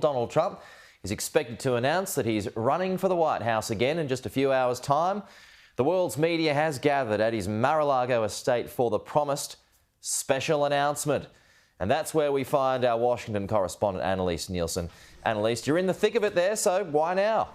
Donald Trump is expected to announce that he's running for the White House again in just a few hours' time. The world's media has gathered at his Mar-a-Lago estate for the promised special announcement. And that's where we find our Washington correspondent, Annelise Nielsen. Annelise, you're in the thick of it there, so why now?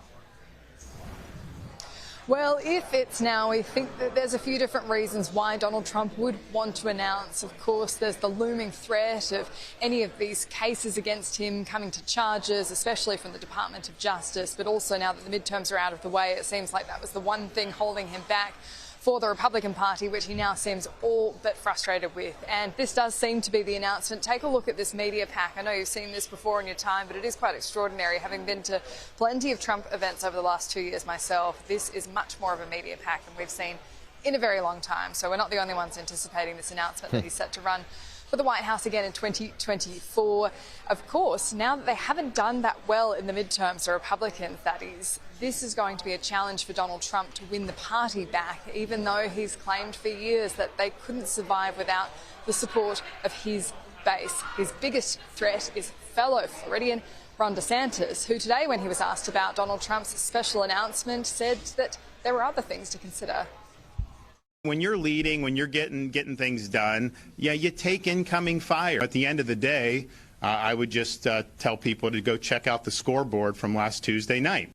Well, if it's now, we think that there's a few different reasons why Donald Trump would want to announce. Of course, there's the looming threat of any of these cases against him coming to charges, especially from the Department of Justice. But also now that the midterms are out of the way, it seems like that was the one thing holding him back for the Republican Party, which he now seems all but frustrated with. And this does seem to be the announcement. Take a look at this media pack. I know you've seen this before in your time, but it is quite extraordinary. Having been to plenty of Trump events over the last 2 years myself, this is much more of a media pack than we've seen in a very long time. So we're not the only ones anticipating this announcement that he's set to run for the White House again in 2024. Of course, now that they haven't done that well in the midterms, the Republicans, that is, this is going to be a challenge for Donald Trump to win the party back, even though he's claimed for years that they couldn't survive without the support of his base. His biggest threat is fellow Floridian Ron DeSantis, who today, when he was asked about Donald Trump's special announcement, said that there were other things to consider. When you're leading, when you're getting things done, yeah, you take incoming fire. At the end of the day, I would just tell people to go check out the scoreboard from last Tuesday night.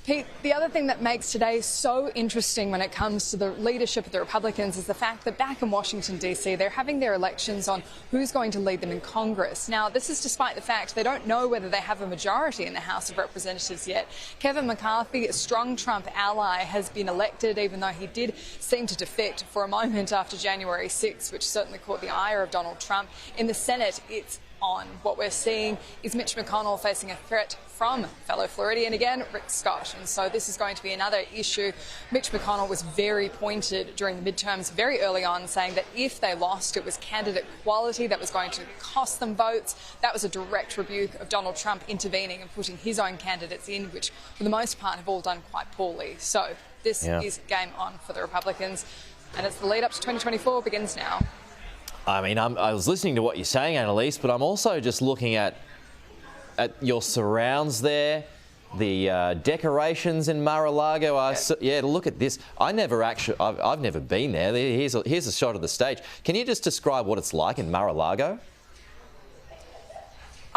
Pete, the other thing that makes today so interesting when it comes to the leadership of the Republicans is the fact that back in Washington, D.C., they're having their elections on who's going to lead them in Congress. Now, this is despite the fact they don't know whether they have a majority in the House of Representatives yet. Kevin McCarthy, a strong Trump ally, has been elected, even though he did seem to defect for a moment after January 6th, which certainly caught the ire of Donald Trump. In the Senate, it's on. What we're seeing is Mitch McConnell facing a threat from fellow Floridian again, Rick Scott. And so this is going to be another issue. Mitch McConnell was very pointed during the midterms very early on, saying that if they lost, it was candidate quality that was going to cost them votes. That was a direct rebuke of Donald Trump intervening and putting his own candidates in, which for the most part have all done quite poorly. So this is game on for the Republicans. And it's the lead up to 2024 begins now. I mean, I was listening to what you're saying, Annelise, but I'm also just looking at your surrounds there, the decorations in Mar-a-Lago. Yeah, look at this. I've never been there. Here's a shot of the stage. Can you just describe what it's like in Mar-a-Lago?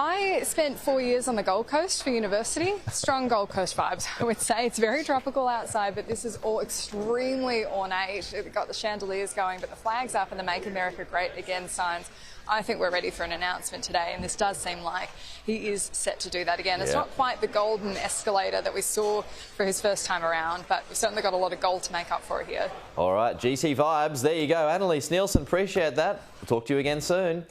I spent 4 years on the Gold Coast for university. Strong Gold Coast vibes, I would say. It's very tropical outside, but this is all extremely ornate. We've got the chandeliers going, but the flag's up and the Make America Great Again signs. I think we're ready for an announcement today, and this does seem like he is set to do that again. It's not quite the golden escalator that we saw for his first time around, but we've certainly got a lot of gold to make up for it here. All right, GC vibes. There you go. Annelise Nielsen, appreciate that. We'll talk to you again soon.